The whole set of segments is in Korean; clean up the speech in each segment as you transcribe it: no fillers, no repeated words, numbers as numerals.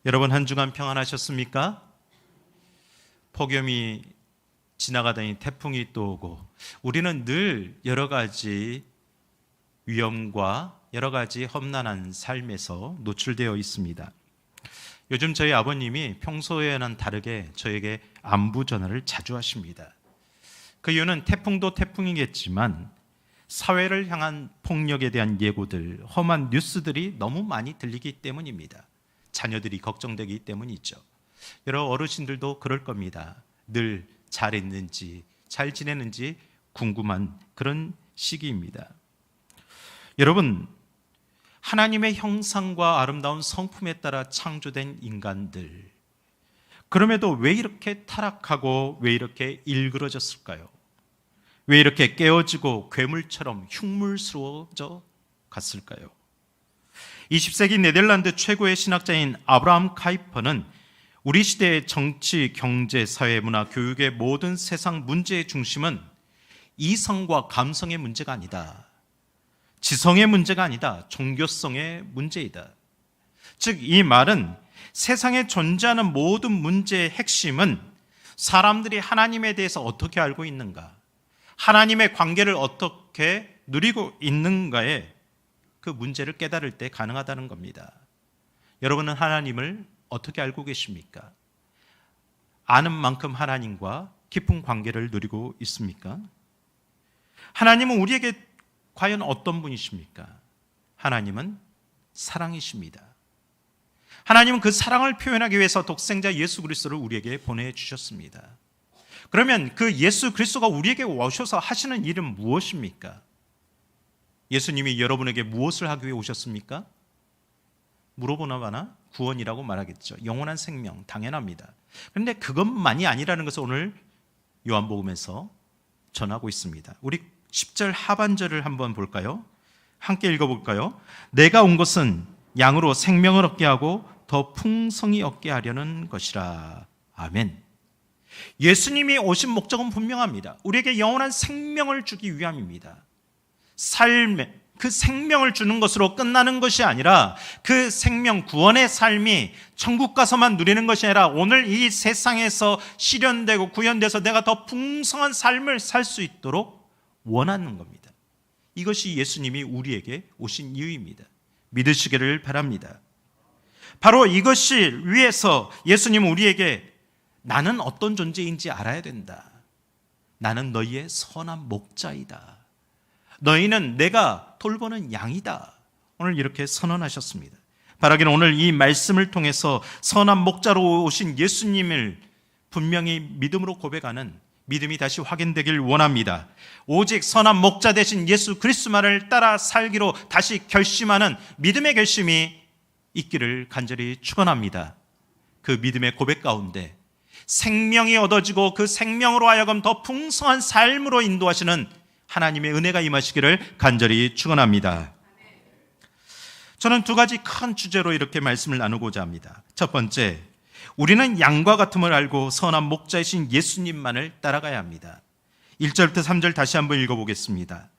여러분 한 주간 평안하셨습니까? 폭염이 지나가더니 태풍이 또 오고 우리는 늘 여러 가지 위험과 여러 가지 험난한 삶에서 노출되어 있습니다. 요즘 저희 아버님이 평소에는 다르게 저에게 안부 전화를 자주 하십니다. 그 이유는 태풍도 태풍이겠지만 사회를 향한 폭력에 대한 예고들, 험한 뉴스들이 너무 많이 들리기 때문입니다. 자녀들이 걱정되기 때문이죠. 여러 어르신들도 그럴 겁니다. 늘 잘 있는지, 잘 지내는지 궁금한 그런 시기입니다. 여러분, 하나님의 형상과 아름다운 성품에 따라 창조된 인간들, 그럼에도 왜 이렇게 타락하고 왜 이렇게 일그러졌을까요? 왜 이렇게 깨어지고 괴물처럼 흉물스러워져 갔을까요? 20세기 네덜란드 최고의 신학자인 아브라함 카이퍼는 우리 시대의 정치, 경제, 사회, 문화, 교육의 모든 세상 문제의 중심은 이성과 감성의 문제가 아니다. 지성의 문제가 아니다. 종교성의 문제이다. 즉, 이 말은 세상에 존재하는 모든 문제의 핵심은 사람들이 하나님에 대해서 어떻게 알고 있는가, 하나님의 관계를 어떻게 누리고 있는가에 그 문제를 깨달을 때 가능하다는 겁니다. 여러분은 하나님을 어떻게 알고 계십니까? 아는 만큼 하나님과 깊은 관계를 누리고 있습니까? 하나님은 우리에게 과연 어떤 분이십니까? 하나님은 사랑이십니다. 하나님은 그 사랑을 표현하기 위해서 독생자 예수 그리스도를 우리에게 보내주셨습니다. 그러면 그 예수 그리스도가 우리에게 오셔서 하시는 일은 무엇입니까? 예수님이 여러분에게 무엇을 하기 위해 오셨습니까? 물어보나마나 구원이라고 말하겠죠. 영원한 생명, 당연합니다. 그런데 그것만이 아니라는 것을 오늘 요한복음에서 전하고 있습니다. 우리 10절 하반절을 한번 볼까요? 함께 읽어볼까요? 내가 온 것은 양으로 생명을 얻게 하고 더 풍성히 얻게 하려는 것이라. 아멘. 예수님이 오신 목적은 분명합니다. 우리에게 영원한 생명을 주기 위함입니다. 삶의 그 생명을 주는 것으로 끝나는 것이 아니라 그 생명, 구원의 삶이 천국 가서만 누리는 것이 아니라 오늘 이 세상에서 실현되고 구현돼서 내가 더 풍성한 삶을 살 수 있도록 원하는 겁니다. 이것이 예수님이 우리에게 오신 이유입니다. 믿으시기를 바랍니다. 바로 이것을 위해서 예수님은 우리에게 나는 어떤 존재인지 알아야 된다. 나는 너희의 선한 목자이다. 너희는 내가 돌보는 양이다. 오늘 이렇게 선언하셨습니다. 바라기는 오늘 이 말씀을 통해서 선한 목자로 오신 예수님을 분명히 믿음으로 고백하는 믿음이 다시 확인되길 원합니다. 오직 선한 목자 되신 예수 그리스도만을 따라 살기로 다시 결심하는 믿음의 결심이 있기를 간절히 축원합니다. 그 믿음의 고백 가운데 생명이 얻어지고 그 생명으로 하여금 더 풍성한 삶으로 인도하시는 하나님의 은혜가 임하시기를 간절히 축원합니다. 저는 두 가지 큰 주제로 이렇게 말씀을 나누고자 합니다. 첫 번째, 우리는 양과 같음을 알고 선한 목자이신 예수님만을 따라가야 합니다. 1절부터 3절 다시 한번 읽어보겠습니다.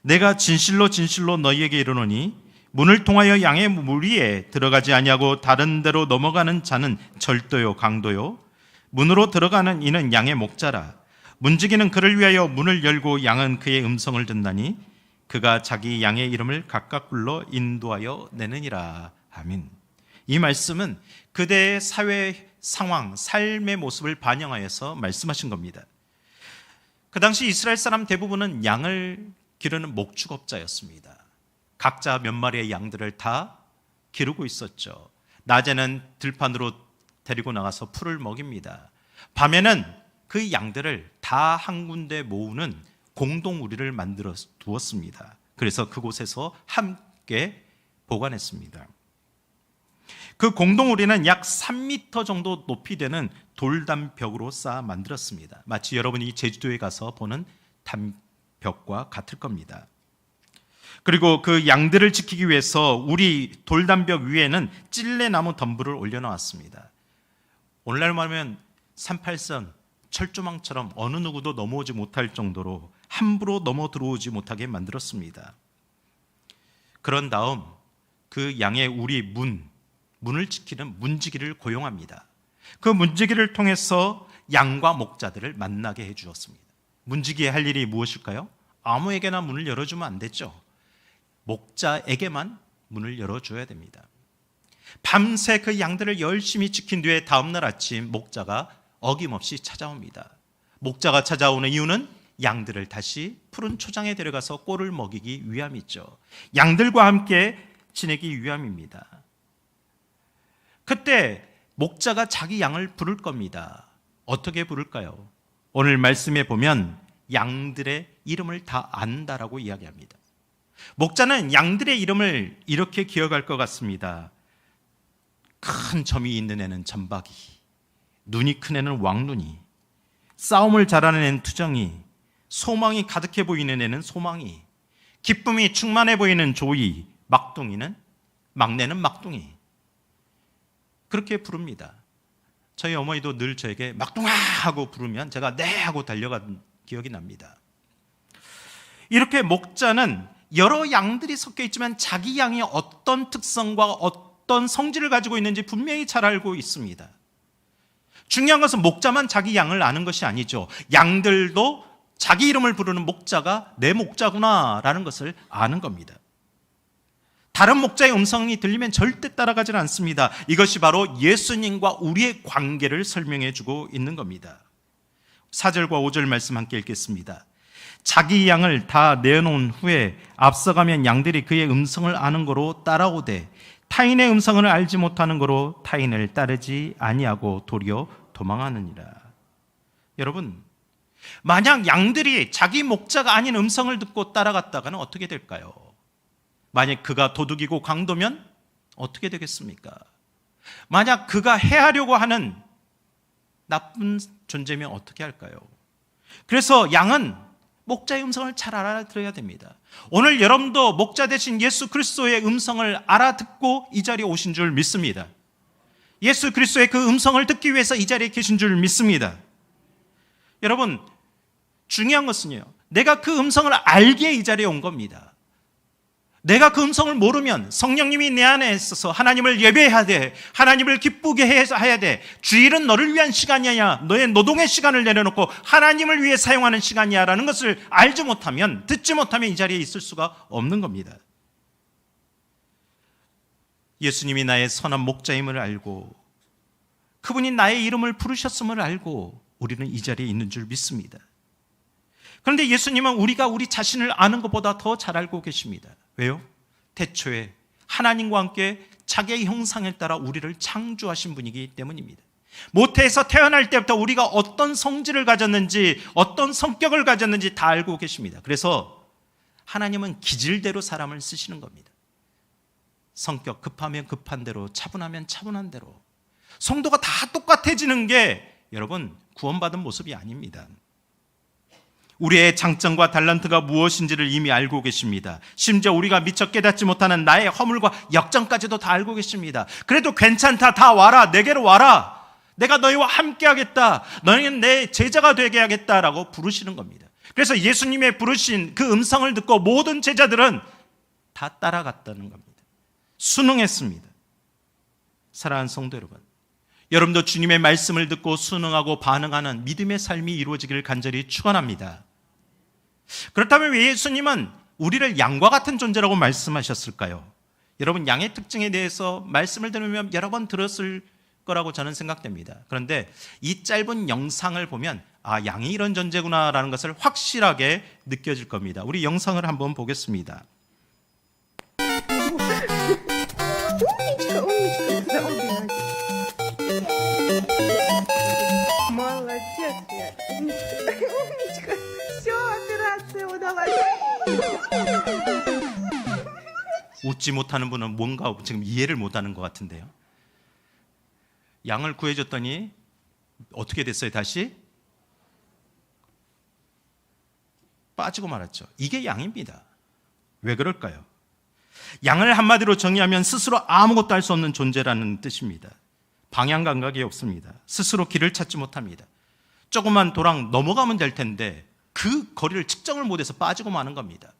내가 진실로 진실로 너희에게 이르노니 문을 통하여 양의 무리에 들어가지 아니하고 다른 데로 넘어가는 자는 절도요 강도요 문으로 들어가는 이는 양의 목자라. 문지기는 그를 위하여 문을 열고 양은 그의 음성을 듣나니 그가 자기 양의 이름을 각각 불러 인도하여 내느니라. 아멘. 이 말씀은 그대의 사회 상황, 삶의 모습을 반영하여서 말씀하신 겁니다. 그 당시 이스라엘 사람 대부분은 양을 기르는 목축업자였습니다. 각자 몇 마리의 양들을 다 기르고 있었죠. 낮에는 들판으로 데리고 나가서 풀을 먹입니다. 밤에는 그 양들을 다 한 군데 모으는 공동우리를 만들어 두었습니다. 그래서 그곳에서 함께 보관했습니다. 그 공동우리는 약 3m 정도 높이 되는 돌담벽으로 쌓아 만들었습니다. 마치 여러분이 제주도에 가서 보는 담벽과 같을 겁니다. 그리고 그 양들을 지키기 위해서 우리 돌담벽 위에는 찔레나무 덤불을 올려놓았습니다. 오늘날 말하면 38선 철조망처럼 어느 누구도 넘어오지 못할 정도로 함부로 넘어 들어오지 못하게 만들었습니다. 그런 다음 그 양의 우리 문을 지키는 문지기를 고용합니다. 그 문지기를 통해서 양과 목자들을 만나게 해주었습니다. 문지기의 할 일이 무엇일까요? 아무에게나 문을 열어주면 안 되죠. 목자에게만 문을 열어줘야 됩니다. 밤새 그 양들을 열심히 지킨 뒤에 다음날 아침 목자가 어김없이 찾아옵니다. 목자가 찾아오는 이유는 양들을 다시 푸른 초장에 데려가서 꼴을 먹이기 위함이죠. 양들과 함께 지내기 위함입니다. 그때 목자가 자기 양을 부를 겁니다. 어떻게 부를까요? 오늘 말씀에 보면 양들의 이름을 다 안다라고 이야기합니다. 목자는 양들의 이름을 이렇게 기억할 것 같습니다. 큰 점이 있는 애는 점박이, 눈이 큰 애는 왕눈이, 싸움을 잘하는 애는 투정이, 소망이 가득해 보이는 애는 소망이, 기쁨이 충만해 보이는 조이, 막내는 막둥이. 그렇게 부릅니다. 저희 어머니도 늘 저에게 막둥아 하고 부르면 제가 네 하고 달려간 기억이 납니다. 이렇게 목자는 여러 양들이 섞여 있지만 자기 양이 어떤 특성과 어떤 성질을 가지고 있는지 분명히 잘 알고 있습니다. 중요한 것은 목자만 자기 양을 아는 것이 아니죠. 양들도 자기 이름을 부르는 목자가 내 목자구나라는 것을 아는 겁니다. 다른 목자의 음성이 들리면 절대 따라가지는 않습니다. 이것이 바로 예수님과 우리의 관계를 설명해 주고 있는 겁니다. 4절과 5절 말씀 함께 읽겠습니다. 자기 양을 다 내어놓은 후에 앞서가면 양들이 그의 음성을 아는 거로 따라오되 타인의 음성을 알지 못하는 거로 타인을 따르지 아니하고 도리어 도망하느니라. 여러분, 만약 양들이 자기 목자가 아닌 음성을 듣고 따라갔다가는 어떻게 될까요? 만약 그가 도둑이고 강도면 어떻게 되겠습니까? 만약 그가 해하려고 하는 나쁜 존재면 어떻게 할까요? 그래서 양은 목자의 음성을 잘 알아들어야 됩니다. 오늘 여러분도 목자 되신 예수 그리스도의 음성을 알아듣고 이 자리에 오신 줄 믿습니다. 예수 그리스도의 그 음성을 듣기 위해서 이 자리에 계신 줄 믿습니다. 여러분, 중요한 것은요, 내가 그 음성을 알기에 이 자리에 온 겁니다. 내가 그 음성을 모르면 성령님이 내 안에 있어서 하나님을 예배해야 돼, 하나님을 기쁘게 해야 돼, 주일은 너를 위한 시간이 아니야, 너의 노동의 시간을 내려놓고 하나님을 위해 사용하는 시간이야 라는 것을 알지 못하면, 듣지 못하면 이 자리에 있을 수가 없는 겁니다. 예수님이 나의 선한 목자임을 알고 그분이 나의 이름을 부르셨음을 알고 우리는 이 자리에 있는 줄 믿습니다. 그런데 예수님은 우리가 우리 자신을 아는 것보다 더 잘 알고 계십니다. 왜요? 태초에 하나님과 함께 자기의 형상에 따라 우리를 창조하신 분이기 때문입니다. 모태에서 태어날 때부터 우리가 어떤 성질을 가졌는지, 어떤 성격을 가졌는지 다 알고 계십니다. 그래서 하나님은 기질대로 사람을 쓰시는 겁니다. 성격 급하면 급한 대로, 차분하면 차분한 대로. 성도가 다 똑같아지는 게 여러분 구원받은 모습이 아닙니다. 우리의 장점과 달란트가 무엇인지를 이미 알고 계십니다. 심지어 우리가 미처 깨닫지 못하는 나의 허물과 역정까지도 다 알고 계십니다. 그래도 괜찮다, 다 와라, 내게로 와라, 내가 너희와 함께 하겠다, 너희는 내 제자가 되게 하겠다라고 부르시는 겁니다. 그래서 예수님의 부르신 그 음성을 듣고 모든 제자들은 다 따라갔다는 겁니다. 순응했습니다. 사랑하는 성도 여러분, 여러분도 주님의 말씀을 듣고 순응하고 반응하는 믿음의 삶이 이루어지기를 간절히 축원합니다. 그렇다면 왜 예수님은 우리를 양과 같은 존재라고 말씀하셨을까요? 여러분, 양의 특징에 대해서 말씀을 들으면 여러 번 들었을 거라고 저는 생각됩니다. 그런데 이 짧은 영상을 보면 아, 양이 이런 존재구나라는 것을 확실하게 느껴질 겁니다. 우리 영상을 한번 보겠습니다. Молодец, Вера. Умничка. Все, операция удалась. 웃지 못하는 분은 뭔가 지금 이해를 못하는 것 같은데요. 양을 구해줬더니 어떻게 됐어요? 다시 빠지고 말았죠. 이게 양입니다. 왜 그럴까요? 양을 한마디로 정의하면 스스로 아무것도 할 수 없는 존재라는 뜻입니다. 방향 감각이 없습니다. 스스로 길을 찾지 못합니다. 조금만 도랑 넘어가면 될 텐데 그 거리를 측정을 못해서 빠지고 마는 겁니다.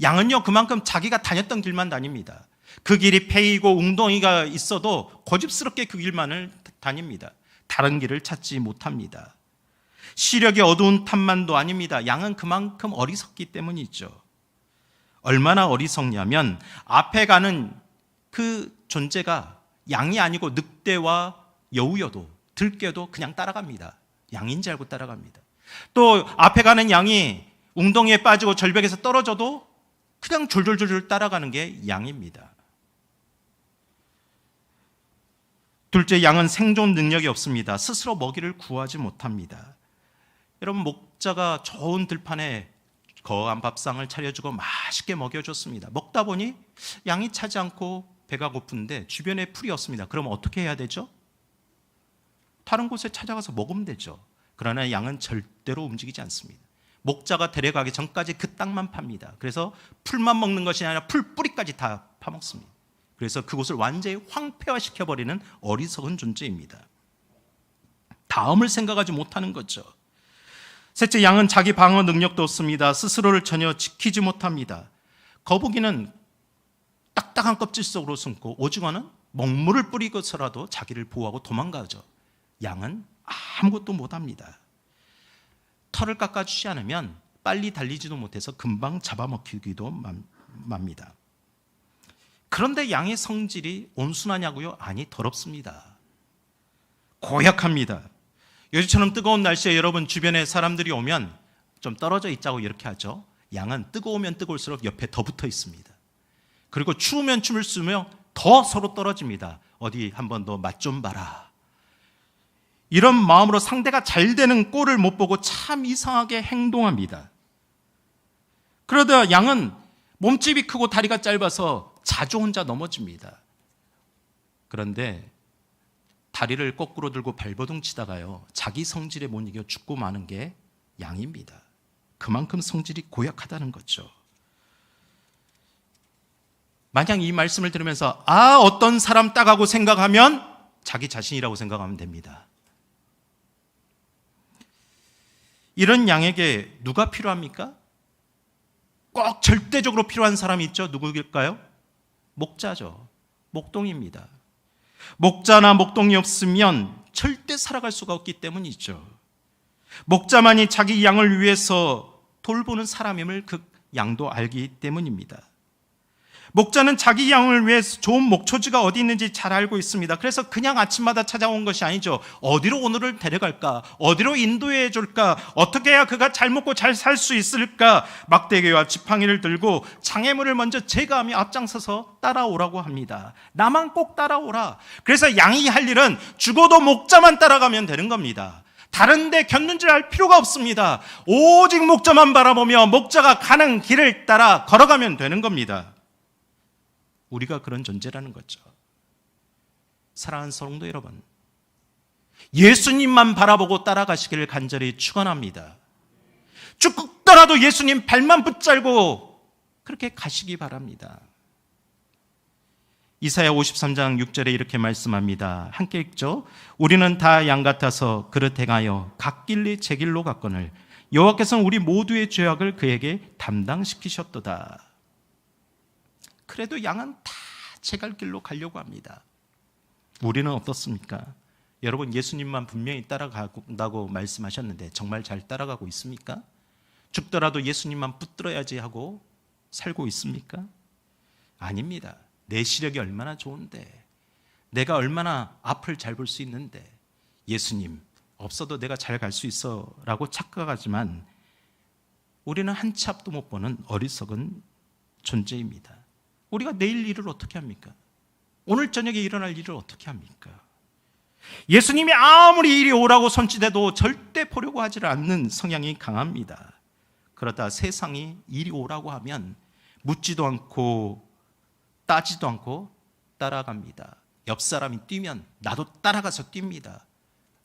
양은요, 그만큼 자기가 다녔던 길만 다닙니다. 그 길이 패이고 웅덩이가 있어도 고집스럽게 그 길만을 다닙니다. 다른 길을 찾지 못합니다. 시력이 어두운 탓만도 아닙니다. 양은 그만큼 어리석기 때문이죠. 얼마나 어리석냐면 앞에 가는 그 존재가 양이 아니고 늑대와 여우여도 들깨도 그냥 따라갑니다. 양인지 알고 따라갑니다. 또 앞에 가는 양이 웅덩이에 빠지고 절벽에서 떨어져도 그냥 졸졸졸졸 따라가는 게 양입니다. 둘째, 양은 생존 능력이 없습니다. 스스로 먹이를 구하지 못합니다. 여러분, 목자가 좋은 들판에 거한 밥상을 차려주고 맛있게 먹여줬습니다. 먹다 보니 양이 차지 않고 배가 고픈데 주변에 풀이 없습니다. 그럼 어떻게 해야 되죠? 다른 곳에 찾아가서 먹으면 되죠. 그러나 양은 절대로 움직이지 않습니다. 목자가 데려가기 전까지 그 땅만 팝니다. 그래서 풀만 먹는 것이 아니라 풀 뿌리까지 다 파먹습니다. 그래서 그곳을 완전히 황폐화시켜버리는 어리석은 존재입니다. 다음을 생각하지 못하는 거죠. 셋째, 양은 자기 방어 능력도 없습니다. 스스로를 전혀 지키지 못합니다. 거북이는 딱딱한 껍질 속으로 숨고 오징어는 먹물을 뿌리고서라도 자기를 보호하고 도망가죠. 양은 아무것도 못합니다. 털을 깎아주지 않으면 빨리 달리지도 못해서 금방 잡아먹히기도 맙니다. 그런데 양의 성질이 온순하냐고요? 아니, 더럽습니다. 고약합니다. 요즘처럼 뜨거운 날씨에 여러분 주변에 사람들이 오면 좀 떨어져 있자고 이렇게 하죠. 양은 뜨거우면 뜨거울수록 옆에 더 붙어 있습니다. 그리고 추우면 추울수록 더 서로 떨어집니다. 어디 한번 더 맛 좀 봐라. 이런 마음으로 상대가 잘 되는 꼴을 못 보고 참 이상하게 행동합니다. 그러다 양은 몸집이 크고 다리가 짧아서 자주 혼자 넘어집니다. 그런데 다리를 거꾸로 들고 발버둥 치다가요, 자기 성질에 못 이겨 죽고 마는 게 양입니다. 그만큼 성질이 고약하다는 거죠. 만약 이 말씀을 들으면서 어떤 사람 따가고 생각하면 자기 자신이라고 생각하면 됩니다. 이런 양에게 누가 필요합니까? 꼭 절대적으로 필요한 사람이 있죠. 누구일까요? 목자죠. 목동입니다. 목자나 목동이 없으면 절대 살아갈 수가 없기 때문이죠. 목자만이 자기 양을 위해서 돌보는 사람임을 그 양도 알기 때문입니다. 목자는 자기 양을 위해서 좋은 목초지가 어디 있는지 잘 알고 있습니다. 그래서 그냥 아침마다 찾아온 것이 아니죠. 어디로 오늘을 데려갈까? 어디로 인도해 줄까? 어떻게 해야 그가 잘 먹고 잘 살 수 있을까? 막대기와 지팡이를 들고 장애물을 먼저 제거하며 앞장서서 따라오라고 합니다. 나만 꼭 따라오라. 그래서 양이 할 일은 죽어도 목자만 따라가면 되는 겁니다. 다른 데 곁눈질 할 필요가 없습니다. 오직 목자만 바라보며 목자가 가는 길을 따라 걸어가면 되는 겁니다. 우리가 그런 존재라는 거죠. 사랑하는 성도 여러분, 예수님만 바라보고 따라가시기를 간절히 축원합니다. 죽더라도 예수님 발만 붙잡고 그렇게 가시기 바랍니다. 이사야 53장 6절에 이렇게 말씀합니다. 함께 읽죠. 우리는 다 양 같아서 그릇 행하여 각 길리 제 길로 갔거늘 여호와께서는 우리 모두의 죄악을 그에게 담당시키셨도다. 그래도 양은 다 제갈 길로 가려고 합니다. 우리는 어떻습니까? 여러분, 예수님만 분명히 따라간다고 말씀하셨는데 정말 잘 따라가고 있습니까? 죽더라도 예수님만 붙들어야지 하고 살고 있습니까? 아닙니다. 내 시력이 얼마나 좋은데, 내가 얼마나 앞을 잘 볼 수 있는데, 예수님 없어도 내가 잘 갈 수 있어 라고 착각하지만 우리는 한 치 앞도 못 보는 어리석은 존재입니다. 우리가 내일 일을 어떻게 합니까? 오늘 저녁에 일어날 일을 어떻게 합니까? 예수님이 아무리 이리 오라고 손짓해도 절대 보려고 하지 않는 성향이 강합니다. 그러다 세상이 이리 오라고 하면 묻지도 않고 따지도 않고 따라갑니다. 옆 사람이 뛰면 나도 따라가서 뜁니다.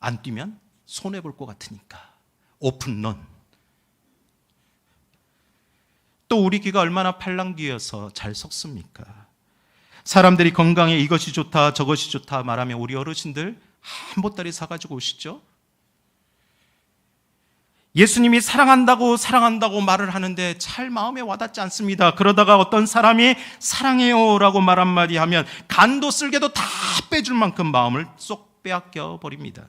안 뛰면 손해볼 것 같으니까. 오픈런. 또 우리 귀가 얼마나 팔랑귀여서 잘 속습니까? 사람들이 건강에 이것이 좋다 저것이 좋다 말하면 우리 어르신들 한 보따리 사가지고 오시죠? 예수님이 사랑한다고 말을 하는데 잘 마음에 와닿지 않습니다. 그러다가 어떤 사람이 사랑해요라고 말 한마디 하면 간도 쓸개도 다 빼줄 만큼 마음을 쏙 빼앗겨 버립니다.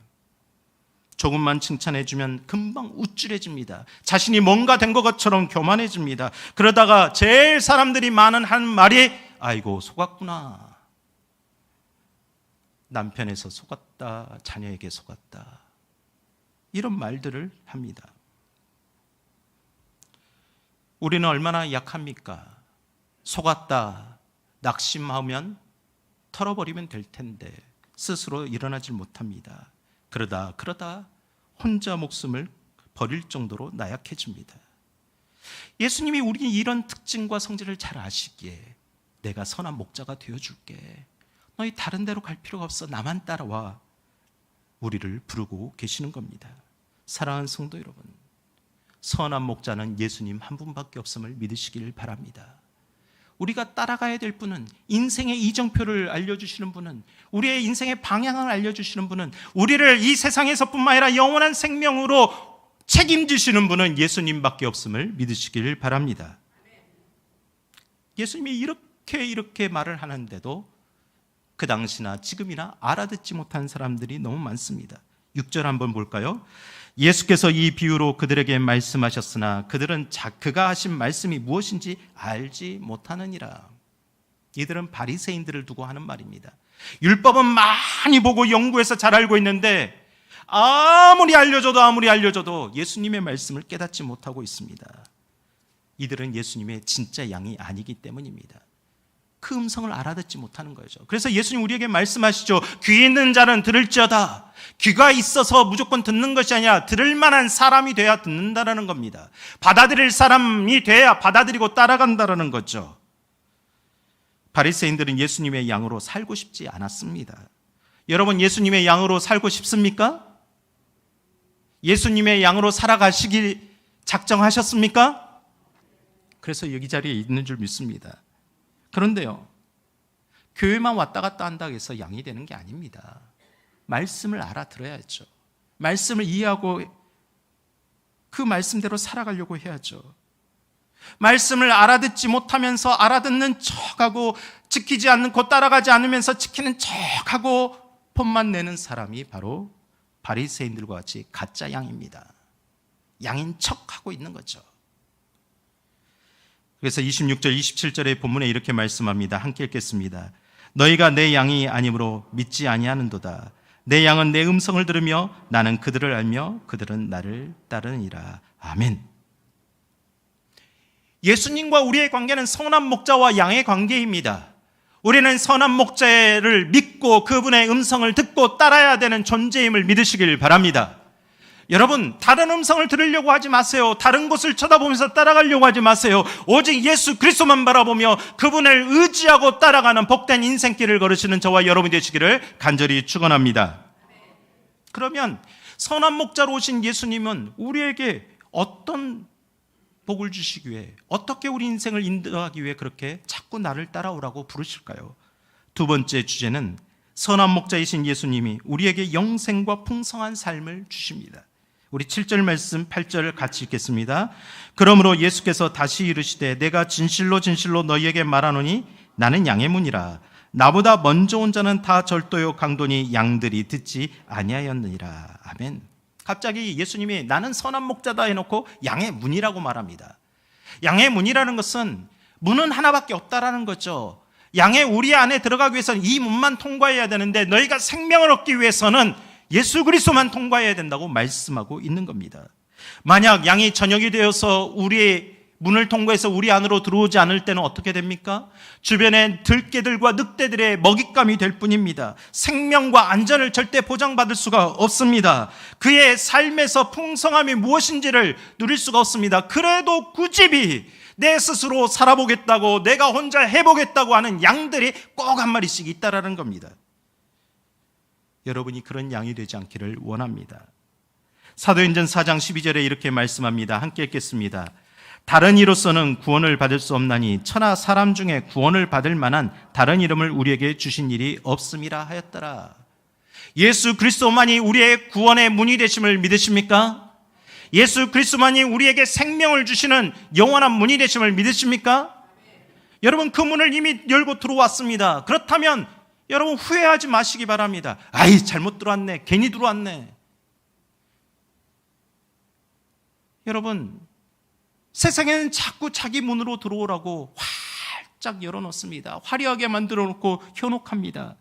조금만 칭찬해주면 금방 우쭐해집니다. 자신이 뭔가 된 것처럼 교만해집니다. 그러다가 제일 사람들이 많은 한 말이 아이고 속았구나. 남편에서 속았다. 자녀에게 속았다. 이런 말들을 합니다. 우리는 얼마나 약합니까? 속았다. 낙심하면 털어버리면 될 텐데 스스로 일어나질 못합니다. 그러다 혼자 목숨을 버릴 정도로 나약해집니다. 예수님이 우리 이런 특징과 성질을 잘 아시기에 내가 선한 목자가 되어줄게. 너희 다른 데로 갈 필요가 없어. 나만 따라와. 우리를 부르고 계시는 겁니다. 사랑하는 성도 여러분, 선한 목자는 예수님 한 분밖에 없음을 믿으시길 바랍니다. 우리가 따라가야 될 분은, 인생의 이정표를 알려주시는 분은, 우리의 인생의 방향을 알려주시는 분은, 우리를 이 세상에서뿐만 아니라 영원한 생명으로 책임지시는 분은 예수님밖에 없음을 믿으시길 바랍니다. 예수님이 이렇게 말을 하는데도 그 당시나 지금이나 알아듣지 못한 사람들이 너무 많습니다. 6절 한번 볼까요? 예수께서 이 비유로 그들에게 말씀하셨으나 그들은 그가 하신 말씀이 무엇인지 알지 못하느니라. 이들은 바리새인들을 두고 하는 말입니다. 율법은 많이 보고 연구해서 잘 알고 있는데 아무리 알려줘도 예수님의 말씀을 깨닫지 못하고 있습니다. 이들은 예수님의 진짜 양이 아니기 때문입니다. 그 음성을 알아듣지 못하는 거죠. 그래서 예수님 우리에게 말씀하시죠. 귀 있는 자는 들을지어다. 귀가 있어서 무조건 듣는 것이 아니라 들을 만한 사람이 돼야 듣는다라는 겁니다. 받아들일 사람이 돼야 받아들이고 따라간다라는 거죠. 바리새인들은 예수님의 양으로 살고 싶지 않았습니다. 여러분, 예수님의 양으로 살고 싶습니까? 예수님의 양으로 살아가시길 작정하셨습니까? 그래서 여기 자리에 있는 줄 믿습니다. 그런데요, 교회만 왔다 갔다 한다고 해서 양이 되는 게 아닙니다. 말씀을 알아들어야죠. 말씀을 이해하고 그 말씀대로 살아가려고 해야죠. 말씀을 알아듣지 못하면서 알아듣는 척하고 지키지 않고 따라가지 않으면서 지키는 척하고 폰만 내는 사람이 바로 바리새인들과 같이 가짜 양입니다. 양인 척하고 있는 거죠. 그래서 26절, 27절의 본문에 이렇게 말씀합니다. 함께 읽겠습니다. 너희가 내 양이 아니므로 믿지 아니하는도다. 내 양은 내 음성을 들으며 나는 그들을 알며 그들은 나를 따르니라. 아멘. 예수님과 우리의 관계는 선한 목자와 양의 관계입니다. 우리는 선한 목자를 믿고 그분의 음성을 듣고 따라야 되는 존재임을 믿으시길 바랍니다. 여러분, 다른 음성을 들으려고 하지 마세요. 다른 곳을 쳐다보면서 따라가려고 하지 마세요. 오직 예수 그리스도만 바라보며 그분을 의지하고 따라가는 복된 인생길을 걸으시는 저와 여러분이 되시기를 간절히 축원합니다. 그러면 선한 목자로 오신 예수님은 우리에게 어떤 복을 주시기 위해, 어떻게 우리 인생을 인도하기 위해 그렇게 자꾸 나를 따라오라고 부르실까요? 두 번째 주제는 선한 목자이신 예수님이 우리에게 영생과 풍성한 삶을 주십니다. 우리 7절 말씀 8절을 같이 읽겠습니다. 그러므로 예수께서 다시 이르시되 내가 진실로 너희에게 말하노니 나는 양의 문이라. 나보다 먼저 온 자는 다 절도요 강도니 양들이 듣지 아니하였느니라. 아멘. 갑자기 예수님이 나는 선한 목자다 해놓고 양의 문이라고 말합니다. 양의 문이라는 것은 문은 하나밖에 없다라는 거죠. 양의 우리 안에 들어가기 위해서는 이 문만 통과해야 되는데 너희가 생명을 얻기 위해서는 예수 그리스도만 통과해야 된다고 말씀하고 있는 겁니다. 만약 양이 저녁이 되어서 우리의 문을 통과해서 우리 안으로 들어오지 않을 때는 어떻게 됩니까? 주변에 들개들과 늑대들의 먹잇감이 될 뿐입니다. 생명과 안전을 절대 보장받을 수가 없습니다. 그의 삶에서 풍성함이 무엇인지를 누릴 수가 없습니다. 그래도 굳이 내 스스로 살아보겠다고, 내가 혼자 해보겠다고 하는 양들이 꼭 한 마리씩 있다라는 겁니다. 여러분이 그런 양이 되지 않기를 원합니다. 사도행전 4장 12절에 이렇게 말씀합니다. 함께 읽겠습니다. 다른 이로서는 구원을 받을 수 없나니 천하 사람 중에 구원을 받을 만한 다른 이름을 우리에게 주신 일이 없음이라 하였더라. 예수 그리스도만이 우리의 구원의 문이 되심을 믿으십니까? 예수 그리스도만이 우리에게 생명을 주시는 영원한 문이 되심을 믿으십니까? 여러분, 그 문을 이미 열고 들어왔습니다. 그렇다면 여러분 후회하지 마시기 바랍니다. 아이, 잘못 들어왔네, 괜히 들어왔네. 여러분, 세상에는 자꾸 자기 문으로 들어오라고 활짝 열어놓습니다. 화려하게 만들어 놓고 현혹합니다.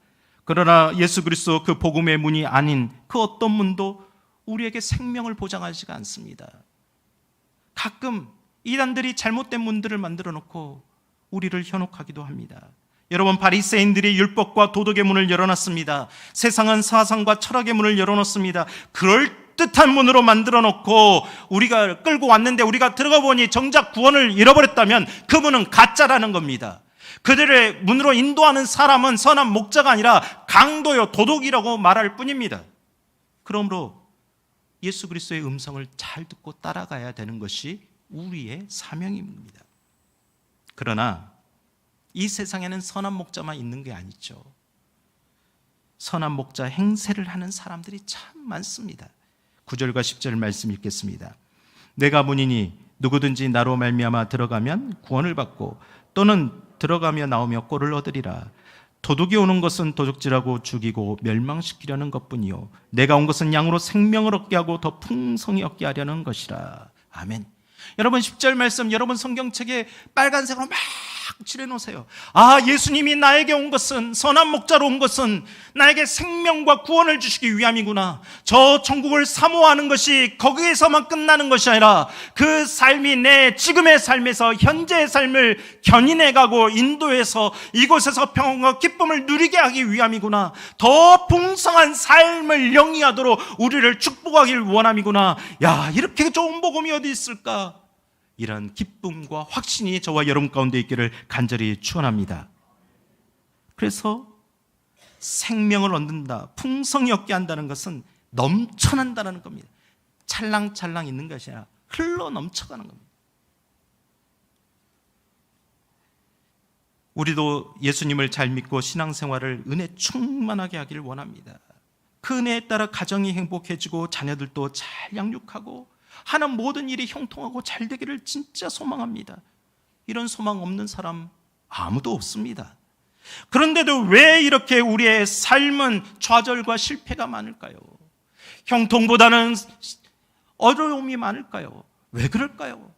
그러나 예수 그리스도 그 복음의 문이 아닌 그 어떤 문도 우리에게 생명을 보장하지가 않습니다. 가끔 이단들이 잘못된 문들을 만들어 놓고 우리를 현혹하기도 합니다. 여러분, 바리새인들이 율법과 도덕의 문을 열어놨습니다. 세상은 사상과 철학의 문을 열어놓습니다. 그럴듯한 문으로 만들어 놓고 우리가 끌고 왔는데 우리가 들어가 보니 정작 구원을 잃어버렸다면 그 문은 가짜라는 겁니다. 그들의 문으로 인도하는 사람은 선한 목자가 아니라 강도요 도둑이라고 말할 뿐입니다. 그러므로 예수 그리스도의 음성을 잘 듣고 따라가야 되는 것이 우리의 사명입니다. 그러나 이 세상에는 선한 목자만 있는 게 아니죠. 선한 목자 행세를 하는 사람들이 참 많습니다. 9절과 10절 말씀 읽겠습니다. 내가 문이니 누구든지 나로 말미암아 들어가면 구원을 받고 또는 들어가며 나오며 꼴을 얻으리라. 도둑이 오는 것은 도둑질하고 죽이고 멸망시키려는 것뿐이요 내가 온 것은 양으로 생명을 얻게 하고 더 풍성히 얻게 하려는 것이라. 아멘. 여러분, 10절 말씀 여러분 성경책에 빨간색으로 막 칠해놓으세요. 아, 예수님이 나에게 온 것은, 선한 목자로 온 것은 나에게 생명과 구원을 주시기 위함이구나. 저 천국을 사모하는 것이 거기에서만 끝나는 것이 아니라 그 삶이 내 지금의 삶에서 현재의 삶을 견인해가고 인도해서 이곳에서 평안과 기쁨을 누리게 하기 위함이구나. 더 풍성한 삶을 영위하도록 우리를 축복하길 원함이구나. 야, 이렇게 좋은 복음이 어디 있을까? 이런 기쁨과 확신이 저와 여러분 가운데 있기를 간절히 축원합니다. 그래서 생명을 얻는다, 풍성히 얻게 한다는 것은 넘쳐난다는 겁니다. 찰랑찰랑 있는 것이 아니라 흘러 넘쳐가는 겁니다. 우리도 예수님을 잘 믿고 신앙생활을 은혜 충만하게 하기를 원합니다. 그 은혜에 따라 가정이 행복해지고 자녀들도 잘 양육하고 하는 모든 일이 형통하고 잘 되기를 진짜 소망합니다. 이런 소망 없는 사람 아무도 없습니다. 그런데도 왜 이렇게 우리의 삶은 좌절과 실패가 많을까요? 형통보다는 어려움이 많을까요? 왜 그럴까요?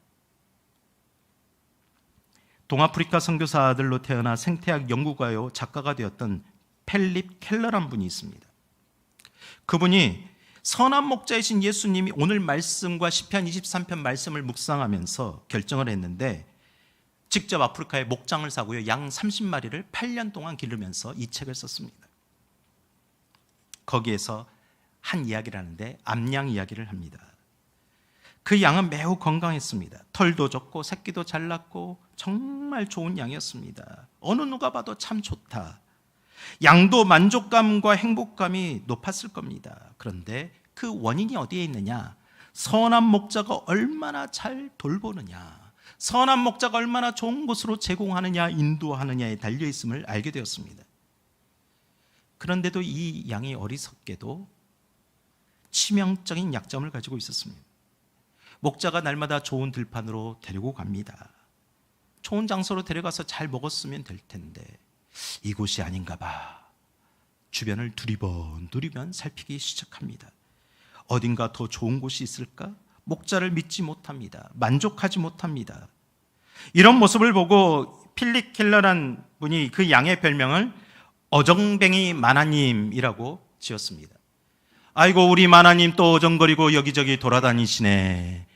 동아프리카 선교사 아들로 태어나 생태학 연구가요 작가가 되었던 펠립 켈러란 분이 있습니다. 그분이 선한 목자이신 예수님이 오늘 말씀과 시편 23편 말씀을 묵상하면서 결정을 했는데 직접 아프리카에 목장을 사고요 양 30마리를 8년 동안 기르면서 이 책을 썼습니다. 거기에서 한 이야기를 하는데 암양 이야기를 합니다. 그 양은 매우 건강했습니다. 털도 좋고 새끼도 잘 났고 정말 좋은 양이었습니다. 어느 누가 봐도 참 좋다. 양도 만족감과 행복감이 높았을 겁니다. 그런데 그 원인이 어디에 있느냐? 선한 목자가 얼마나 잘 돌보느냐, 선한 목자가 얼마나 좋은 곳으로 제공하느냐, 인도하느냐에 달려있음을 알게 되었습니다. 그런데도 이 양이 어리석게도 치명적인 약점을 가지고 있었습니다. 목자가 날마다 좋은 들판으로 데리고 갑니다. 좋은 장소로 데려가서 잘 먹었으면 될 텐데 이곳이 아닌가 봐. 주변을 두리번 살피기 시작합니다. 어딘가 더 좋은 곳이 있을까? 목자를 믿지 못합니다. 만족하지 못합니다. 이런 모습을 보고 필립 켈러란 분이 그 양의 별명을 어정뱅이 마나님이라고 지었습니다. 아이고, 우리 마나님 또 어정거리고 여기저기 돌아다니시네.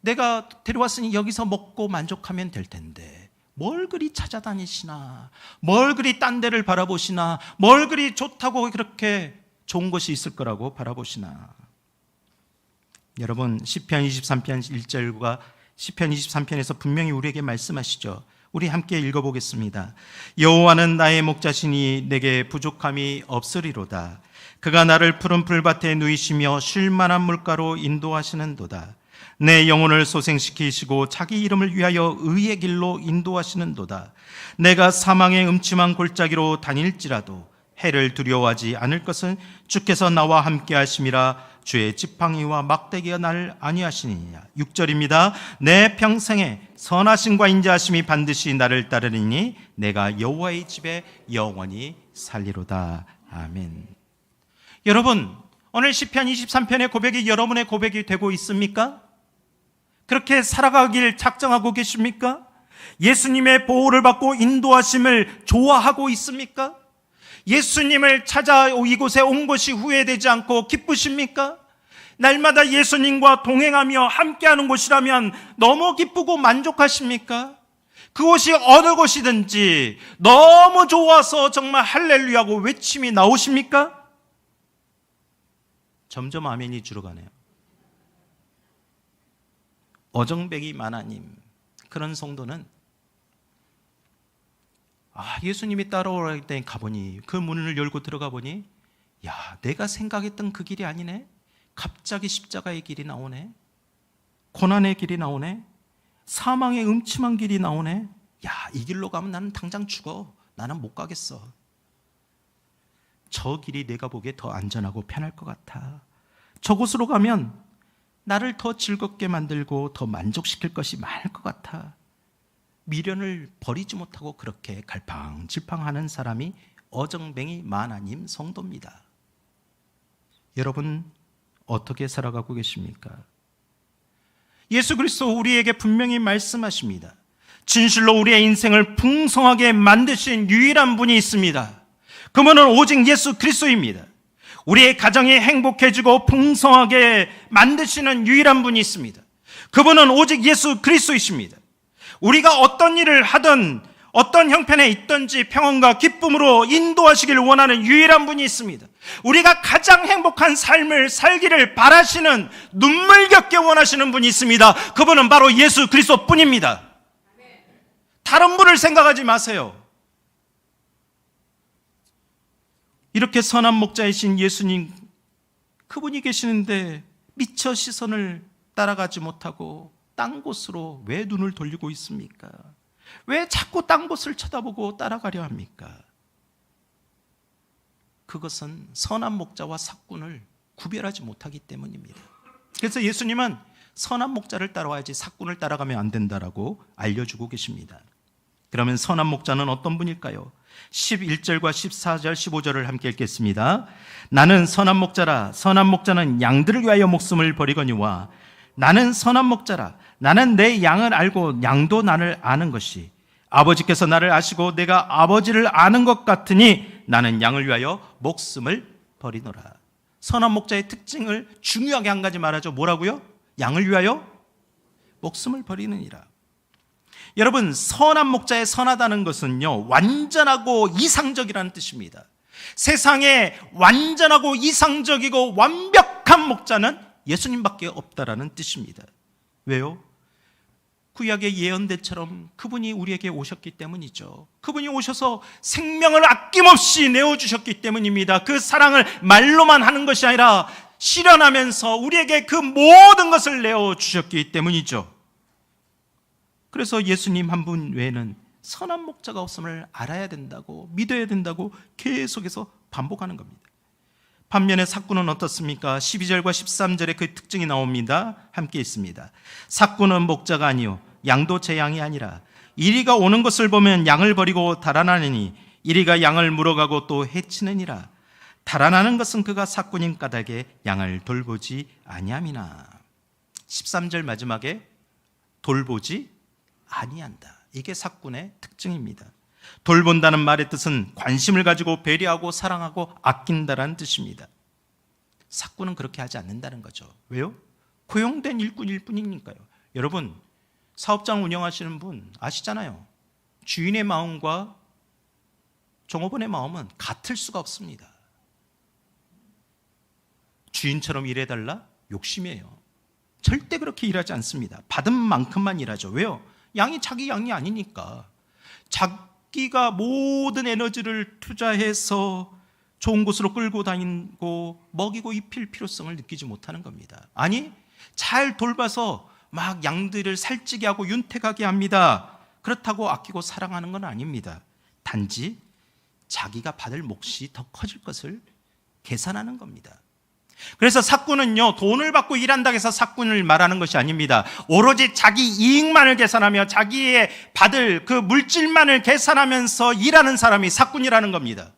내가 데려왔으니 여기서 먹고 만족하면 될 텐데 뭘 그리 찾아다니시나, 뭘 그리 딴 데를 바라보시나, 뭘 그리 좋다고 그렇게 좋은 것이 있을 거라고 바라보시나. 여러분, 시편 23편 1절과 시편 23편에서 분명히 우리에게 말씀하시죠. 우리 함께 읽어보겠습니다. 여호와는 나의 목자시니 내게 부족함이 없으리로다. 그가 나를 푸른 풀밭에 누이시며 쉴 만한 물가로 인도하시는도다. 내 영혼을 소생시키시고 자기 이름을 위하여 의의 길로 인도하시는도다. 내가 사망의 음침한 골짜기로 다닐지라도 해를 두려워하지 않을 것은 주께서 나와 함께 하심이라. 주의 지팡이와 막대기가 날 아니하시느니라. 6절입니다. 내 평생에 선하심과 인자하심이 반드시 나를 따르리니 내가 여호와의 집에 영원히 살리로다. 아멘. 여러분, 오늘 시편 23편의 고백이 여러분의 고백이 되고 있습니까? 그렇게 살아가길 작정하고 계십니까? 예수님의 보호를 받고 인도하심을 좋아하고 있습니까? 예수님을 찾아 이곳에 온 것이 후회되지 않고 기쁘십니까? 날마다 예수님과 동행하며 함께하는 곳이라면 너무 기쁘고 만족하십니까? 그곳이 어느 곳이든지 너무 좋아서 정말 할렐루야고 외침이 나오십니까? 점점 아멘이 줄어가네요. 어정백이 많아님, 그런 성도는 예수님이 따라오라 했더니 가보니, 그 문을 열고 들어가 보니, 야, 내가 생각했던 그 길이 아니네. 갑자기 십자가의 길이 나오네. 고난의 길이 나오네. 사망의 음침한 길이 나오네. 야, 이 길로 가면 나는 당장 죽어. 나는 못 가겠어. 저 길이 내가 보기에 더 안전하고 편할 것 같아. 저곳으로 가면 나를 더 즐겁게 만들고 더 만족시킬 것이 많을 것 같아. 미련을 버리지 못하고 그렇게 갈팡질팡하는 사람이 어정뱅이 마나님 성도입니다. 여러분, 어떻게 살아가고 계십니까? 예수 그리스도 우리에게 분명히 말씀하십니다. 진실로 우리의 인생을 풍성하게 만드신 유일한 분이 있습니다. 그분은 오직 예수 그리스도입니다. 우리의 가정이 행복해지고 풍성하게 만드시는 유일한 분이 있습니다. 그분은 오직 예수 그리스도이십니다. 우리가 어떤 일을 하든 어떤 형편에 있든지 평안과 기쁨으로 인도하시길 원하는 유일한 분이 있습니다. 우리가 가장 행복한 삶을 살기를 바라시는, 눈물겹게 원하시는 분이 있습니다. 그분은 바로 예수 그리스도뿐입니다. 다른 분을 생각하지 마세요. 이렇게 선한 목자이신 예수님, 그분이 계시는데 미처 시선을 따라가지 못하고 딴 곳으로 왜 눈을 돌리고 있습니까? 왜 자꾸 딴 곳을 쳐다보고 따라가려 합니까? 그것은 선한 목자와 삭군을 구별하지 못하기 때문입니다. 그래서 예수님은 선한 목자를 따라와야지 삭군을 따라가면 안 된다라고 알려주고 계십니다. 그러면 선한 목자는 어떤 분일까요? 11절과 14절, 15절을 함께 읽겠습니다. 나는 선한 목자라. 선한 목자는 양들을 위하여 목숨을 버리거니와 나는 선한 목자라. 나는 내 양을 알고 양도 나를 아는 것이 아버지께서 나를 아시고 내가 아버지를 아는 것 같으니 나는 양을 위하여 목숨을 버리노라. 선한 목자의 특징을 중요하게 한 가지 말하죠. 뭐라고요? 양을 위하여 목숨을 버리느니라. 여러분, 선한 목자의 선하다는 것은요, 완전하고 이상적이라는 뜻입니다. 세상에 완전하고 이상적이고 완벽한 목자는 예수님밖에 없다라는 뜻입니다. 왜요? 구약의 예언대처럼 그분이 우리에게 오셨기 때문이죠. 그분이 오셔서 생명을 아낌없이 내어주셨기 때문입니다. 그 사랑을 말로만 하는 것이 아니라 실현하면서 우리에게 그 모든 것을 내어주셨기 때문이죠. 그래서 예수님 한 분 외에는 선한 목자가 없음을 알아야 된다고, 믿어야 된다고 계속해서 반복하는 겁니다. 반면에 삭군은 어떻습니까? 12절과 13절에 그 특징이 나옵니다. 함께 있습니다. 삭군은 목자가 아니요 양도 제 양이 아니라 이리가 오는 것을 보면 양을 버리고 달아나느니 이리가 양을 물어가고 또 해치느니라. 달아나는 것은 그가 삭군인 까닭에 양을 돌보지 아니함이나. 13절 마지막에 돌보지 아니한다. 이게 삭군의 특징입니다. 돌본다는 말의 뜻은 관심을 가지고 배려하고 사랑하고 아낀다라는 뜻입니다. 삭군은 그렇게 하지 않는다는 거죠. 왜요? 고용된 일꾼일 뿐이니까요. 여러분, 사업장 운영하시는 분 아시잖아요. 주인의 마음과 종업원의 마음은 같을 수가 없습니다. 주인처럼 일해달라? 욕심이에요. 절대 그렇게 일하지 않습니다. 받은 만큼만 일하죠. 왜요? 양이 자기 양이 아니니까. 자기가 모든 에너지를 투자해서 좋은 곳으로 끌고 다니고 먹이고 입힐 필요성을 느끼지 못하는 겁니다. 아니, 잘 돌봐서 막 양들을 살찌게 하고 윤택하게 합니다. 그렇다고 아끼고 사랑하는 건 아닙니다. 단지 자기가 받을 몫이 더 커질 것을 계산하는 겁니다. 그래서 삭군은요, 돈을 받고 일한다고 해서 삭군을 말하는 것이 아닙니다. 오로지 자기 이익만을 계산하며 자기의 받을 그 물질만을 계산하면서 일하는 사람이 삭군이라는 겁니다.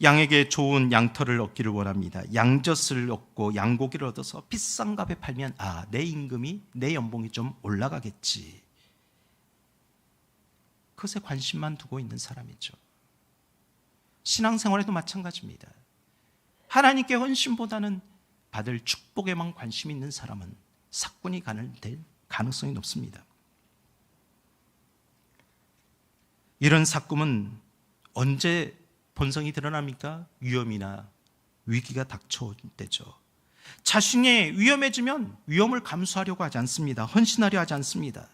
양에게 좋은 양털을 얻기를 원합니다. 양젖을 얻고 양고기를 얻어서 비싼 값에 팔면 내 임금이, 내 연봉이 좀 올라가겠지. 그것에 관심만 두고 있는 사람이죠. 신앙생활에도 마찬가지입니다. 하나님께 헌신보다는 받을 축복에만 관심 있는 사람은 삭군이 될 가능성이 높습니다. 이런 삭금은 언제 본성이 드러납니까? 위험이나 위기가 닥쳐올 때죠. 자신이 위험해지면 위험을 감수하려고 하지 않습니다. 헌신하려 하지 않습니다.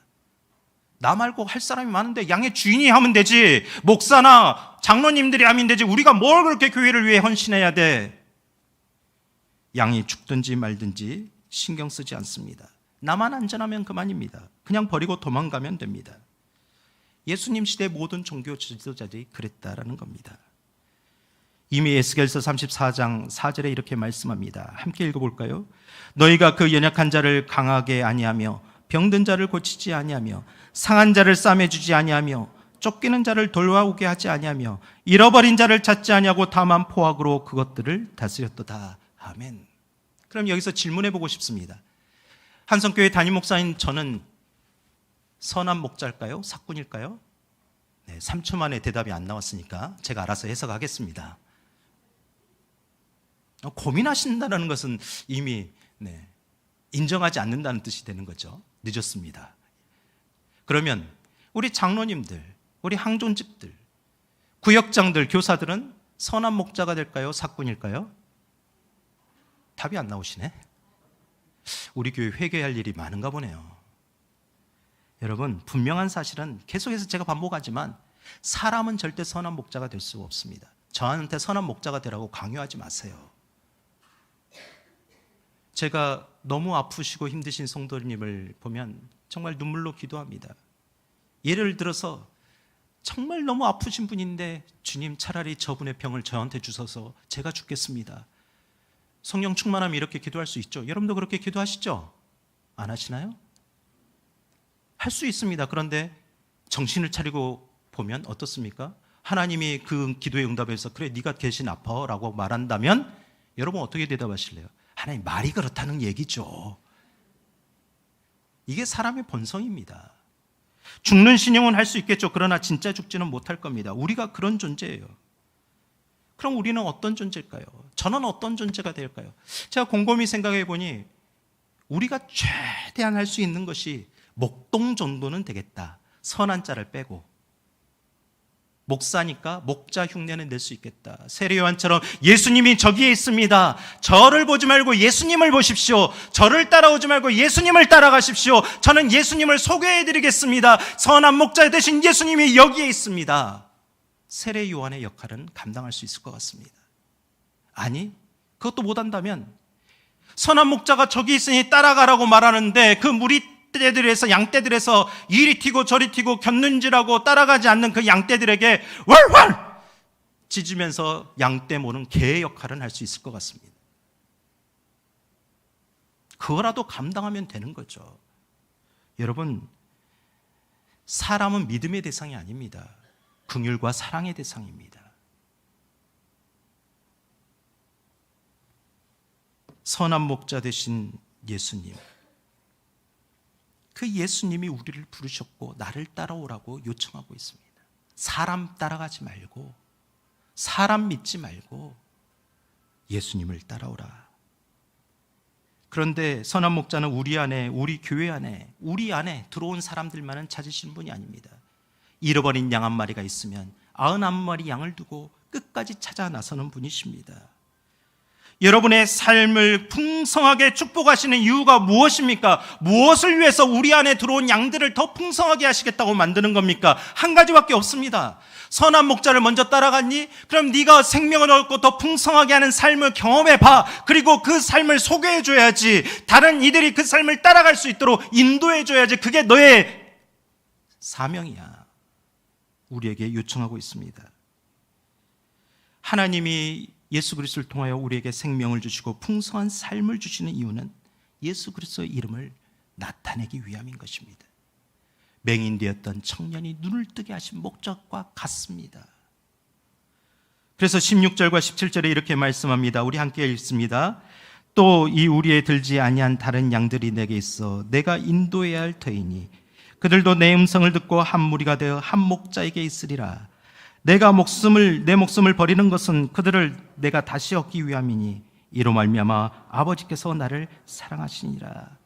나 말고 할 사람이 많은데 양의 주인이 하면 되지, 목사나 장로님들이 하면 되지, 우리가 뭘 그렇게 교회를 위해 헌신해야 돼? 양이 죽든지 말든지 신경 쓰지 않습니다. 나만 안전하면 그만입니다. 그냥 버리고 도망가면 됩니다. 예수님 시대 모든 종교 지도자들이 그랬다라는 겁니다. 이미 에스겔서 34장 4절에 이렇게 말씀합니다. 함께 읽어볼까요? 너희가 그 연약한 자를 강하게 아니하며 병든 자를 고치지 아니하며 상한 자를 싸매주지 아니하며 쫓기는 자를 돌아오게 하지 아니하며 잃어버린 자를 찾지 아니하고 다만 포악으로 그것들을 다스렸도다. 아멘. 그럼 여기서 질문해보고 싶습니다. 한성교회 담임 목사인 저는 선한 목자일까요? 삭군일까요? 네, 3초 만에 대답이 안 나왔으니까 제가 알아서 해석하겠습니다. 고민하신다는 것은 이미 인정하지 않는다는 뜻이 되는 거죠. 늦었습니다. 그러면 우리 장로님들, 우리 항존집들, 구역장들, 교사들은 선한 목자가 될까요? 삭군일까요? 답이 안 나오시네. 우리 교회 회개할 일이 많은가 보네요. 여러분, 분명한 사실은 계속해서 제가 반복하지만 사람은 절대 선한 목자가 될 수 없습니다. 저한테 선한 목자가 되라고 강요하지 마세요. 제가 너무 아프시고 힘드신 성도님을 보면 정말 눈물로 기도합니다. 예를 들어서 정말 너무 아프신 분인데 주님 차라리 저분의 병을 저한테 주셔서 제가 죽겠습니다. 성령 충만하면 이렇게 기도할 수 있죠. 여러분도 그렇게 기도하시죠? 안 하시나요? 할 수 있습니다. 그런데 정신을 차리고 보면 어떻습니까? 하나님이 그 기도의 응답에서 그래 네가 대신 아파라고 말한다면 여러분 어떻게 대답하실래요? 하나님 말이 그렇다는 얘기죠. 이게 사람의 본성입니다. 죽는 신용은 할 수 있겠죠. 그러나 진짜 죽지는 못할 겁니다. 우리가 그런 존재예요. 그럼 우리는 어떤 존재일까요? 저는 어떤 존재가 될까요? 제가 곰곰이 생각해 보니 우리가 최대한 할 수 있는 것이 목동 정도는 되겠다. 선한 자를 빼고. 목사니까 목자 흉내는 낼 수 있겠다. 세례 요한처럼 예수님이 저기에 있습니다. 저를 보지 말고 예수님을 보십시오. 저를 따라오지 말고 예수님을 따라가십시오. 저는 예수님을 소개해드리겠습니다. 선한 목자 대신 예수님이 여기에 있습니다. 세례 요한의 역할은 감당할 수 있을 것 같습니다. 아니, 그것도 못한다면 선한 목자가 저기 있으니 따라가라고 말하는데 그 무리 떼들에서 양떼들에서 이리 튀고 저리 튀고 곁눈질하고 따라가지 않는 그 양떼들에게 월월 짖으면서 양떼 모는 개의 역할은 할 수 있을 것 같습니다. 그거라도 감당하면 되는 거죠. 여러분, 사람은 믿음의 대상이 아닙니다. 긍휼과 사랑의 대상입니다. 선한 목자 되신 예수님, 그 예수님이 우리를 부르셨고 나를 따라오라고 요청하고 있습니다. 사람 따라가지 말고, 사람 믿지 말고 예수님을 따라오라. 그런데 선한 목자는 우리 안에, 우리 교회 안에, 우리 안에 들어온 사람들만은 찾으신 분이 아닙니다. 잃어버린 양 한 마리가 있으면 99마리 양을 두고 끝까지 찾아 나서는 분이십니다. 여러분의 삶을 풍성하게 축복하시는 이유가 무엇입니까? 무엇을 위해서 우리 안에 들어온 양들을 더 풍성하게 하시겠다고 만드는 겁니까? 한 가지밖에 없습니다. 선한 목자를 먼저 따라갔니? 그럼 네가 생명을 얻고 더 풍성하게 하는 삶을 경험해봐. 그리고 그 삶을 소개해줘야지. 다른 이들이 그 삶을 따라갈 수 있도록 인도해줘야지. 그게 너의 사명이야. 우리에게 요청하고 있습니다. 하나님이 예수 그리스도를 통하여 우리에게 생명을 주시고 풍성한 삶을 주시는 이유는 예수 그리스도의 이름을 나타내기 위함인 것입니다. 맹인되었던 청년이 눈을 뜨게 하신 목적과 같습니다. 그래서 16절과 17절에 이렇게 말씀합니다. 우리 함께 읽습니다. 또 이 우리에 들지 아니한 다른 양들이 내게 있어 내가 인도해야 할 터이니 그들도 내 음성을 듣고 한 무리가 되어 한 목자에게 있으리라. 내 목숨을 버리는 것은 그들을 내가 다시 얻기 위함이니 이로 말미암아 아버지께서 나를 사랑하시니라.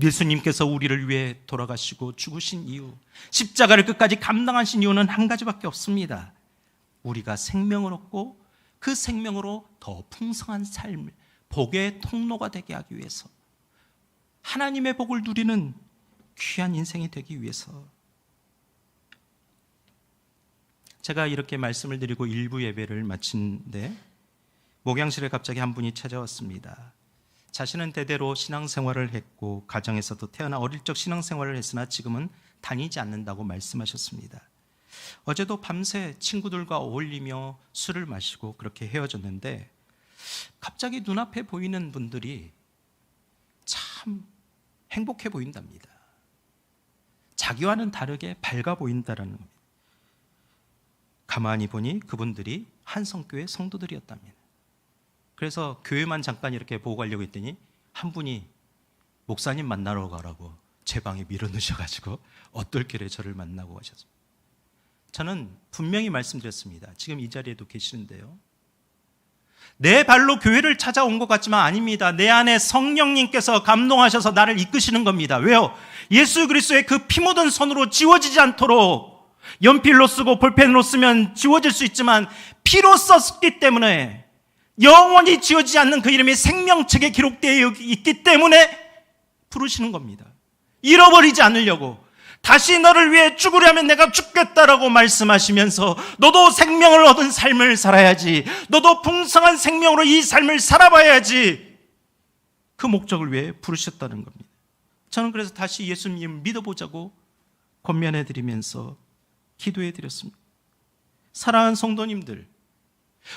예수님께서 우리를 위해 돌아가시고 죽으신 이유, 십자가를 끝까지 감당하신 이유는 한 가지밖에 없습니다. 우리가 생명을 얻고 그 생명으로 더 풍성한 삶, 복의 통로가 되게 하기 위해서, 하나님의 복을 누리는 귀한 인생이 되기 위해서. 제가 이렇게 말씀을 드리고 일부 예배를 마친데 목양실에 갑자기 한 분이 찾아왔습니다. 자신은 대대로 신앙생활을 했고 가정에서도 태어나 어릴 적 신앙생활을 했으나 지금은 다니지 않는다고 말씀하셨습니다. 어제도 밤새 친구들과 어울리며 술을 마시고 그렇게 헤어졌는데 갑자기 눈앞에 보이는 분들이 참 행복해 보인답니다. 자기와는 다르게 밝아 보인다라는 겁니다. 가만히 보니 그분들이 한성교회 성도들이었답니다. 그래서 교회만 잠깐 이렇게 보고 가려고 했더니 한 분이 목사님 만나러 가라고 제 방에 밀어넣으셔가지고 어떨길래 저를 만나고 가셨습니다. 저는 분명히 말씀드렸습니다. 지금 이 자리에도 계시는데요, 내 발로 교회를 찾아온 것 같지만 아닙니다. 내 안에 성령님께서 감동하셔서 나를 이끄시는 겁니다. 왜요? 예수 그리스도의 그 피 묻은 손으로 지워지지 않도록, 연필로 쓰고 볼펜으로 쓰면 지워질 수 있지만 피로 썼기 때문에 영원히 지워지지 않는 그 이름이 생명책에 기록되어 있기 때문에 부르시는 겁니다. 잃어버리지 않으려고. 다시 너를 위해 죽으려면 내가 죽겠다라고 말씀하시면서 너도 생명을 얻은 삶을 살아야지, 너도 풍성한 생명으로 이 삶을 살아봐야지, 그 목적을 위해 부르셨다는 겁니다. 저는 그래서 다시 예수님 믿어보자고 권면해드리면서 기도해드렸습니다. 사랑하는 성도님들,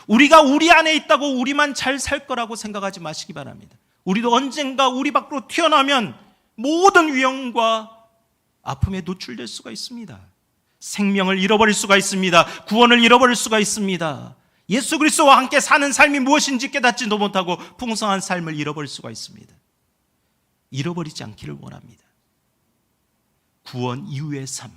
우리가 우리 안에 있다고 우리만 잘 살 거라고 생각하지 마시기 바랍니다. 우리도 언젠가 우리 밖으로 튀어나오면 모든 위험과 아픔에 노출될 수가 있습니다. 생명을 잃어버릴 수가 있습니다. 구원을 잃어버릴 수가 있습니다. 예수 그리스도와 함께 사는 삶이 무엇인지 깨닫지도 못하고 풍성한 삶을 잃어버릴 수가 있습니다. 잃어버리지 않기를 원합니다. 구원 이후의 삶,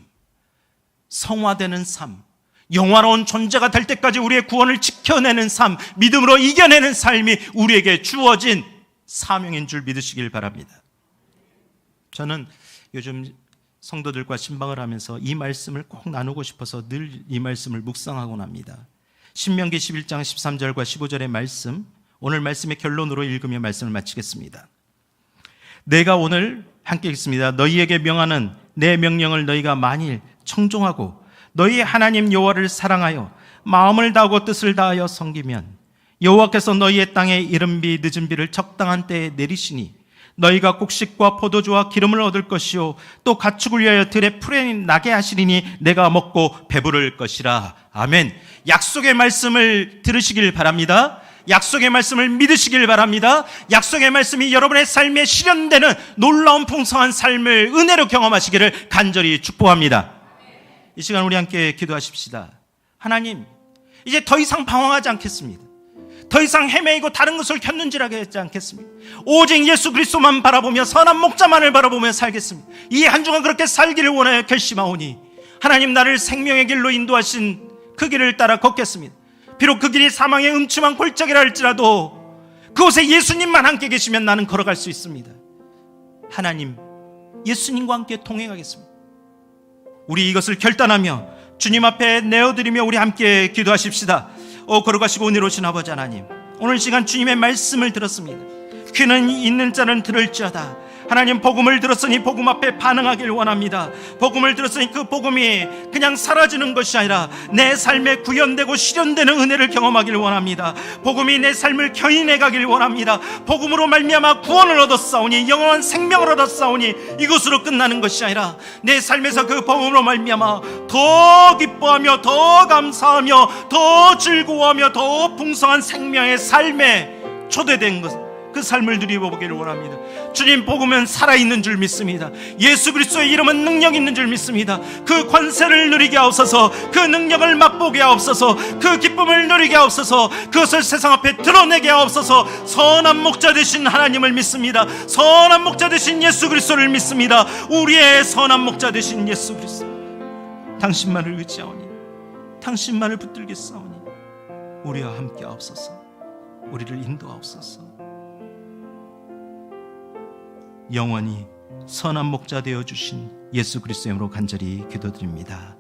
성화되는 삶, 영화로운 존재가 될 때까지 우리의 구원을 지켜내는 삶, 믿음으로 이겨내는 삶이 우리에게 주어진 사명인 줄 믿으시길 바랍니다. 저는 요즘 성도들과 신방을 하면서 이 말씀을 꼭 나누고 싶어서 늘 이 말씀을 묵상하곤 합니다. 신명기 11장 13절과 15절의 말씀, 오늘 말씀의 결론으로 읽으며 말씀을 마치겠습니다. 내가 오늘 함께 읽습니다. 너희에게 명하는 내 명령을 너희가 만일 청종하고 너희 하나님 여호와를 사랑하여 마음을 다하고 뜻을 다하여 섬기면 여호와께서 너희의 땅에 이른 비 늦은 비를 적당한 때에 내리시니 너희가 곡식과 포도주와 기름을 얻을 것이요 또 가축을 위하여 들에 풀이 나게 하시리니 내가 먹고 배부를 것이라. 아멘. 약속의 말씀을 들으시길 바랍니다. 약속의 말씀을 믿으시길 바랍니다. 약속의 말씀이 여러분의 삶에 실현되는 놀라운 풍성한 삶을 은혜로 경험하시기를 간절히 축복합니다. 이 시간 우리 함께 기도하십시다. 하나님, 이제 더 이상 방황하지 않겠습니다. 더 이상 헤매이고 다른 것을 켰는지라게 하지 않겠습니다. 오직 예수 그리스도만 바라보며 선한 목자만을 바라보며 살겠습니다. 이 한 주간 그렇게 살기를 원하여 결심하오니 하나님, 나를 생명의 길로 인도하신 그 길을 따라 걷겠습니다. 비록 그 길이 사망의 음침한 골짜기라 할지라도 그곳에 예수님만 함께 계시면 나는 걸어갈 수 있습니다. 하나님, 예수님과 함께 동행하겠습니다. 우리 이것을 결단하며 주님 앞에 내어드리며 우리 함께 기도하십시다. 걸어가시고 은혜로 오신 아버지 하나님, 오늘 시간 주님의 말씀을 들었습니다. 귀는 있는 자는 들을지어다. 하나님, 복음을 들었으니 복음 앞에 반응하길 원합니다. 복음을 들었으니 그 복음이 그냥 사라지는 것이 아니라 내 삶에 구현되고 실현되는 은혜를 경험하길 원합니다. 복음이 내 삶을 견인해 가길 원합니다. 복음으로 말미암아 구원을 얻었사오니, 영원한 생명을 얻었사오니, 이것으로 끝나는 것이 아니라 내 삶에서 그 복음으로 말미암아 더 기뻐하며 더 감사하며 더 즐거워하며 더 풍성한 생명의 삶에 초대된 것, 그 삶을 누려보기를 원합니다. 주님, 복음은 살아있는 줄 믿습니다. 예수 그리스도의 이름은 능력 있는 줄 믿습니다. 그 권세를 누리게 하옵소서. 그 능력을 맛보게 하옵소서. 그 기쁨을 누리게 하옵소서. 그것을 세상 앞에 드러내게 하옵소서. 선한 목자 되신 하나님을 믿습니다. 선한 목자 되신 예수 그리스도를 믿습니다. 우리의 선한 목자 되신 예수 그리스도, 당신만을 의지하오니, 당신만을 붙들겠사오니 우리와 함께 하옵소서. 우리를 인도하옵소서. 영원히 선한 목자 되어 주신 예수 그리스도의 이름으로 간절히 기도드립니다.